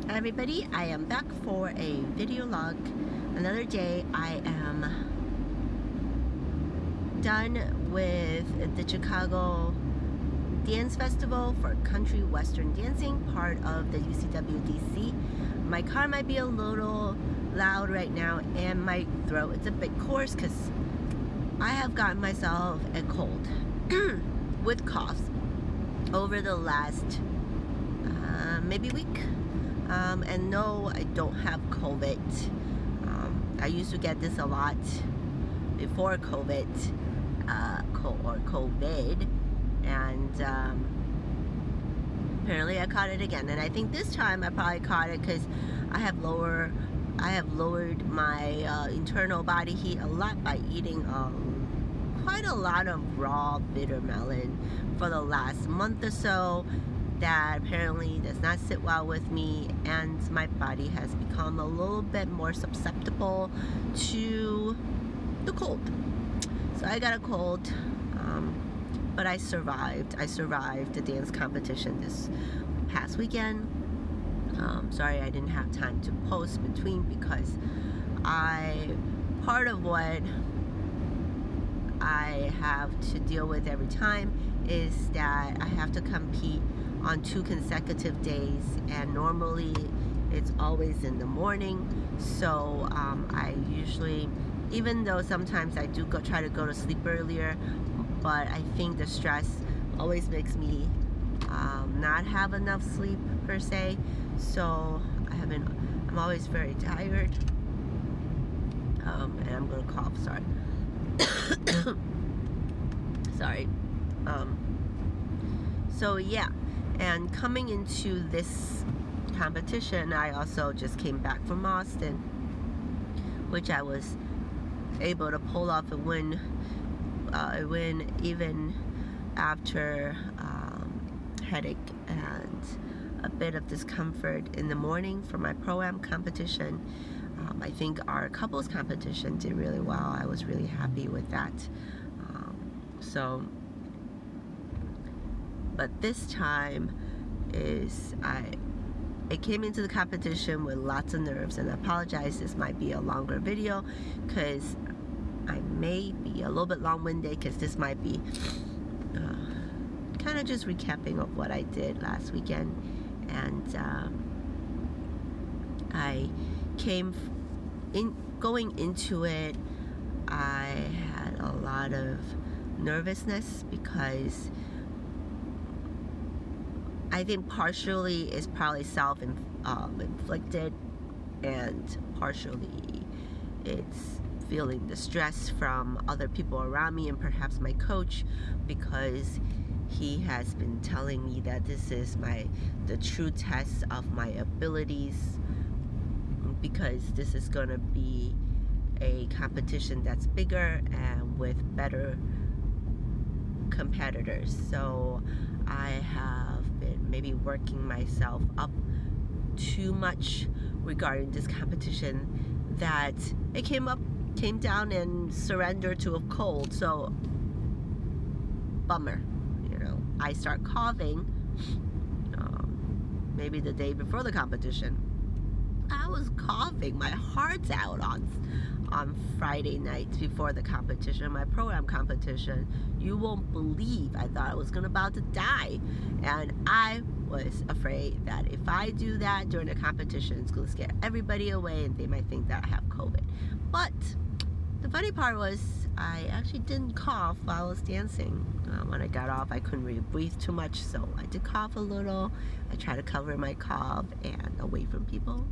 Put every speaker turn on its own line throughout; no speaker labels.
Hi everybody, I am back for a video log. Another day. I am done with the Chicago Dance Festival for Country Western Dancing, part of the UCWDC. My car might be a little loud right now and my throat is a bit coarse because I have gotten myself a cold with coughs over the last maybe week. And no, I don't have COVID. I used to get this a lot before COVID, or COVID, and apparently I caught it again. And I think this time I probably caught it because I have lowered my internal body heat a lot by eating quite a lot of raw bitter melon for the last month or so. That apparently does not sit well with me, and my body has become a little bit more susceptible to the cold. So I got a cold, but I survived. I survived the dance competition this past weekend. Sorry I didn't have time to post between because part of what I have to deal with every time is that I have to compete on 2 consecutive days, and normally it's always in the morning. So I usually, even though sometimes I do try to go to sleep earlier, but I think the stress always makes me not have enough sleep per se. So I'm always very tired, and I'm gonna cough, sorry. Sorry. So yeah. And coming into this competition, I also just came back from Austin, which I was able to pull off a win even after headache and a bit of discomfort in the morning for my Pro-Am competition. I think our couples competition did really well. I was really happy with that. But this time I came into the competition with lots of nerves, and I apologize, this might be a longer video because I may be a little bit long-winded because this might be kind of just recapping of what I did last weekend. And going into it, I had a lot of nervousness because I think partially it's probably self-inflicted, and partially it's feeling the stress from other people around me and perhaps my coach, because he has been telling me that this is the true test of my abilities, because this is going to be a competition that's bigger and with better competitors. So I have been maybe working myself up too much regarding this competition, that it came down and surrendered to a cold. So bummer, I start coughing maybe the day before the competition. I was coughing my heart out on Friday night before the competition, my Pro-Am competition. You won't believe, I thought I was about to die, and I was afraid that if I do that during the competition, it's going to scare everybody away and they might think that I have COVID. But the funny part was I actually didn't cough while I was dancing. When I got off, I couldn't really breathe too much, so I did cough a little. I tried to cover my cough and away from people,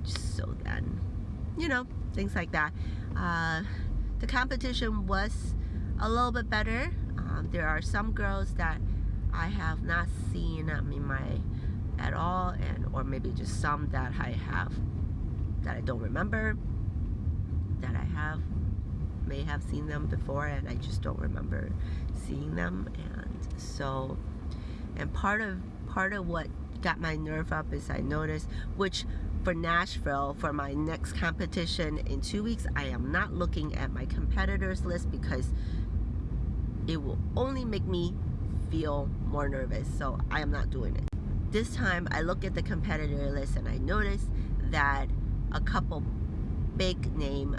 just so then, things like that. The competition was a little bit better. There are some girls that I have not seen at all, or maybe just some that I don't remember, that I may have seen them before and I just don't remember seeing them. And part of what got my nerve up is I noticed, which for Nashville, for my next competition in 2 weeks, I am not looking at my competitors list because it will only make me feel more nervous, so I am not doing it. this time I look at the competitor list and I notice that a couple big name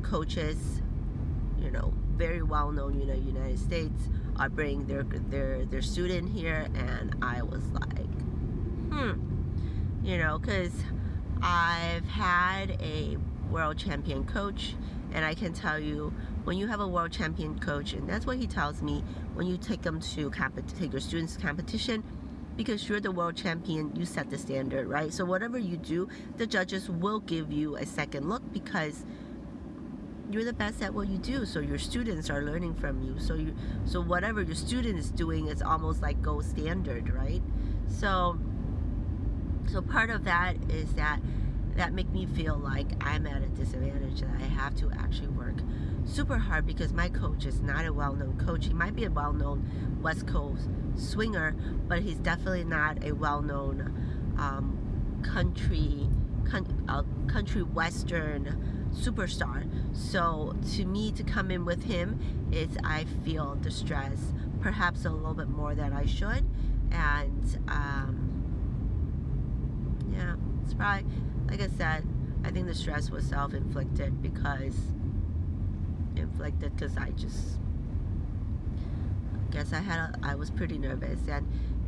coaches, very well known, United States, are bringing their student here, and I was like, because I've had a world champion coach, and I can tell you, when you have a world champion coach, and that's what he tells me, when you take them to take your students to competition, because you're the world champion, you set the standard, right? So whatever you do, the judges will give you a second look because you're the best at what you do. So your students are learning from you. So whatever your student is doing is almost like gold standard, right? So part of that is that make me feel like I'm at a disadvantage, that I have to actually work super hard because my coach is not a well-known coach. He might be a well-known West Coast swinger, but he's definitely not a well-known country western superstar. So to me, to come in with him is, I feel the stress perhaps a little bit more than I should, and it's probably, like I said, I think the stress was self-inflicted because I just guess I was pretty nervous,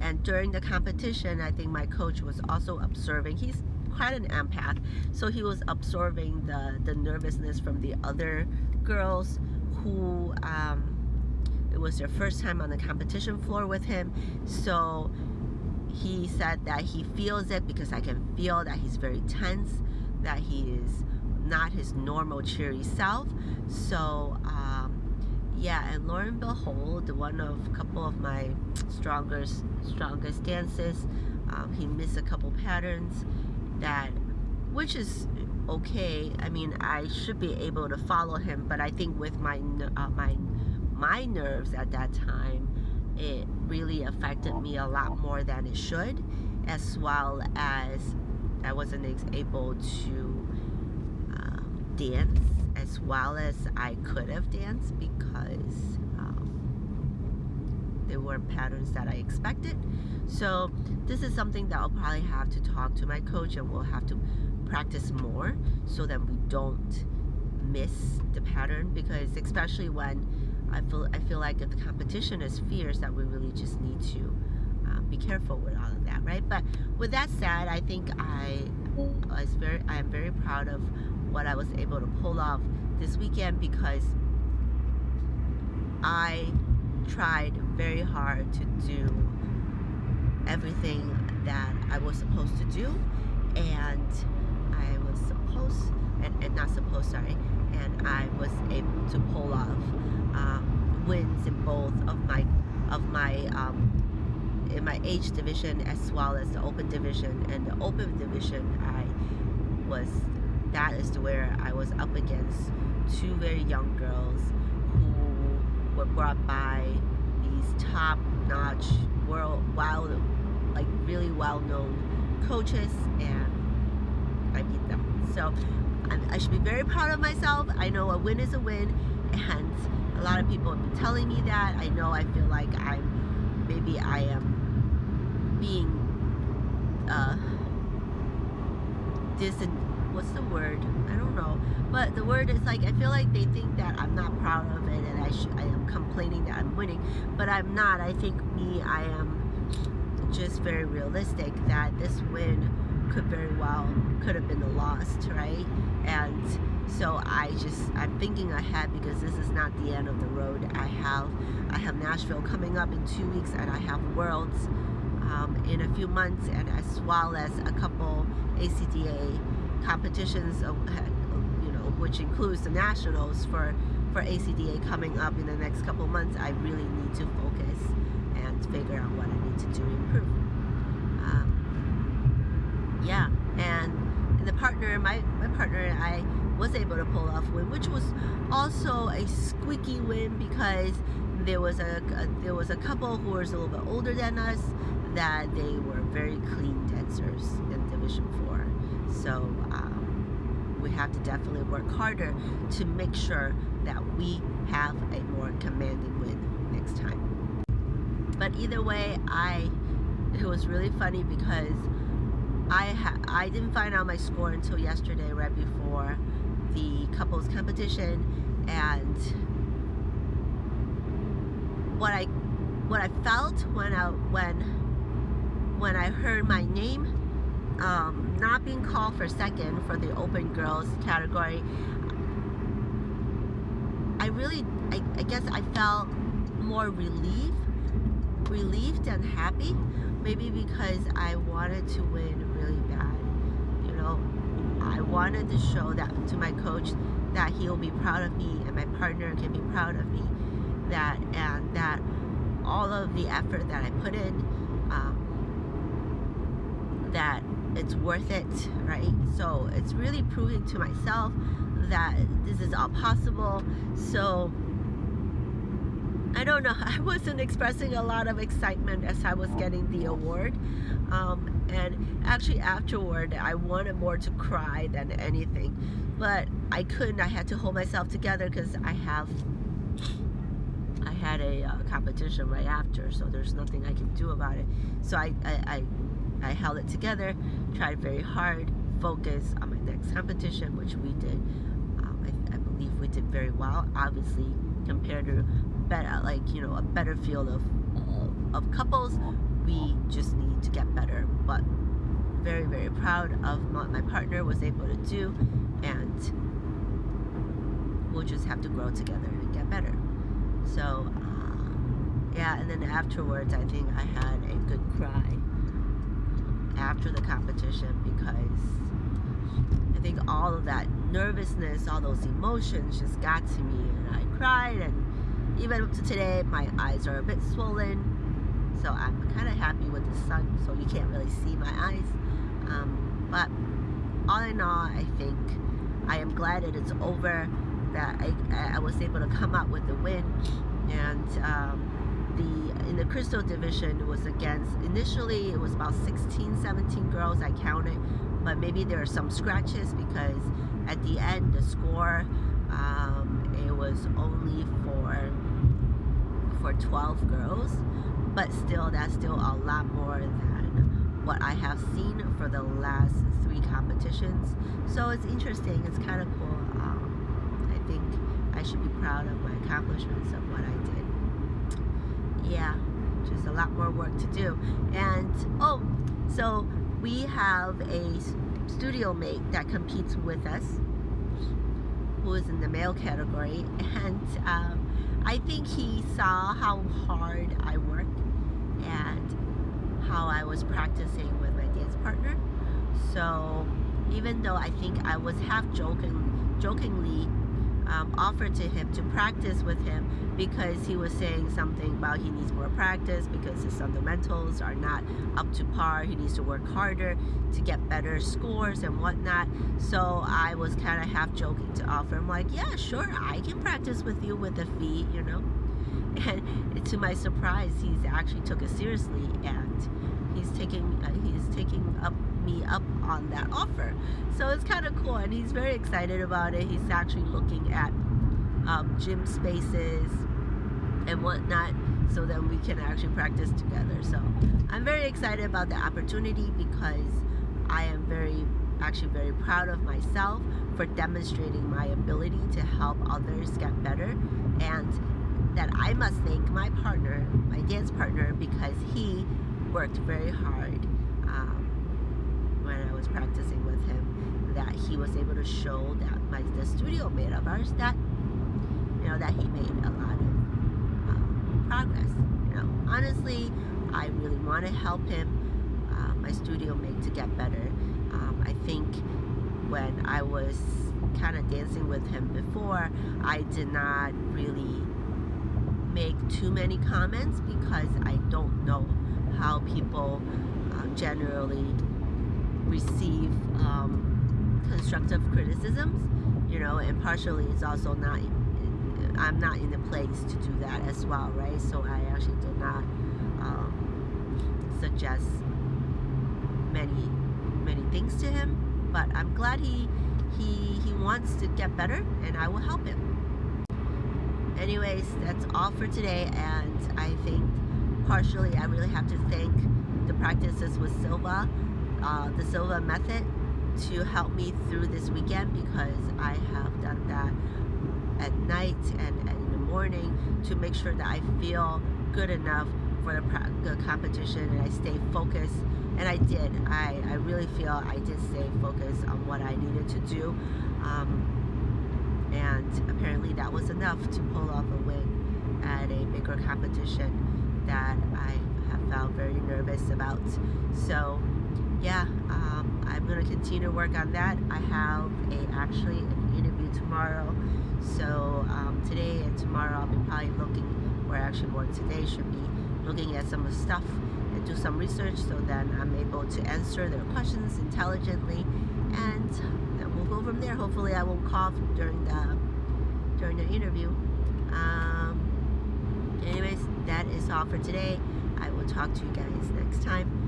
and during the competition, I think my coach was also observing. He's quite an empath, so he was absorbing the nervousness from the other girls who it was their first time on the competition floor with him. So he said that he feels it because I can feel that he's very tense, that he is not his normal cheery self. So and lo and behold, a couple of my strongest dances, he missed a couple patterns, which is okay. I mean, I should be able to follow him, but I think with my nerves at that time, it really affected me a lot more than it should, as well as I wasn't able to dance as well as I could have danced because there weren't patterns that I expected. So this is something that I'll probably have to talk to my coach, and we'll have to practice more so that we don't miss the pattern, because especially when I feel like if the competition is fierce, that we really just need to be careful with all of that, right? But with that said, I think I am very proud of what I was able to pull off this weekend, because I tried very hard to do everything that I was supposed to do, and I was able to pull off wins in both in my age division as well as the open division. And the open division, that is where I was up against two very young girls who were brought by these top-notch really well-known coaches, and I beat them. So I should be very proud of myself. I know a win is a win, and a lot of people have been telling me that. I know I feel like I am being what's the word? I don't know. But the word is like, I feel like they think that I'm not proud of it, and I am complaining that I'm winning, but I'm not. I think I am just very realistic that this win could have been a loss, right? And so I'm thinking ahead, because this is not the end of the road. I have Nashville coming up in 2 weeks, and I have Worlds in a few months, and as well as a couple ACDA competitions, which includes the nationals for ACDA coming up in the next couple months. I really need to focus and figure out what I need to do to improve. And the my partner and I was able to pull off a win, which was also a squeaky win, because there was a couple who was a little bit older than us, that they were very clean dancers in Division 4. So we have to definitely work harder to make sure that we have a more commanding win next time. But either way, I it was really funny because I didn't find out my score until yesterday, right before the couples competition, and what I felt when I heard my name not being called for second for the open girls category, I guess I felt more relieved and happy, maybe because I wanted to win really bad. You know, I wanted to show that to my coach that he'll be proud of me and my partner can be proud of me, that all of the effort that I put in, that it's worth it, right? So it's really proving to myself that this is all possible. So I don't know, I wasn't expressing a lot of excitement as I was getting the award, and actually afterward I wanted more to cry than anything, but I couldn't. I had to hold myself together because I had a competition right after, so there's nothing I can do about it. So I held it together, tried very hard, focused on my next competition, which we did. I believe we did very well, obviously compared to better, like, you know, a better field of couples. We just need to get better, but very, very proud of what my partner was able to do, and we'll just have to grow together and get better. So yeah, and then afterwards I think I had a good cry after the competition, because I think all of that nervousness, all those emotions just got to me, and I cried, and even up to today my eyes are a bit swollen, so I'm kind of happy with the sun, so you can't really see my eyes, but all in all, I think I am glad that it's over, that I was able to come out with the win. And in the crystal division, it was against, initially it was about 16-17 girls I counted, but maybe there are some scratches because at the end the score, it was only for 12 girls, but still, that's still a lot more than what I have seen for the last 3 competitions. So it's interesting, it's kind of cool. I think I should be proud of my accomplishments of what I did. Yeah, just a lot more work to do. And so we have a studio mate that competes with us, who is in the male category, and I think he saw how hard I work and how I was practicing with my dance partner. So even though I think I was half jokingly offered to him to practice with him, because he was saying something about he needs more practice because his fundamentals are not up to par, he needs to work harder to get better scores and whatnot. So I was kind of half joking to offer him, like, yeah, sure, I can practice with you with the feet, you know. And to my surprise, he's actually took it seriously, and he's taking me up on that offer. So it's kind of cool, and he's very excited about it. He's actually looking at gym spaces and whatnot, so that we can actually practice together. So I'm very excited about the opportunity, because I am very proud of myself for demonstrating my ability to help others get better, and that I must thank my partner, my dance partner, because he worked very hard when I was practicing with him, that he was able to show that the studio mate of ours, that, you know, that he made a lot of progress. You know, honestly, I really want to help him, my studio mate, to get better. I think when I was kind of dancing with him before, I did not really make too many comments, because I don't know how people generally receive constructive criticisms, you know, and partially it's also not, I'm not in the place to do that as well, right? So I actually did not suggest many things to him, but I'm glad he wants to get better, and I will help him. Anyways, that's all for today, and I think partially I really have to thank the practices with Silva, the Silva method, to help me through this weekend, because I have done that at night and in the morning to make sure that I feel good enough for the competition and I stay focused. And I did. I really feel I did stay focused on what I needed to do. And apparently that was enough to pull off a win at a bigger competition that I have felt very nervous about. So yeah, I'm going to continue to work on that. I have actually an interview tomorrow. So today and tomorrow I'll be probably looking, or actually more today, should be looking at some of the stuff and do some research, so then I'm able to answer their questions intelligently, and we'll go from there. Hopefully I won't cough during the interview. Anyways, that is all for today. I will talk to you guys next time.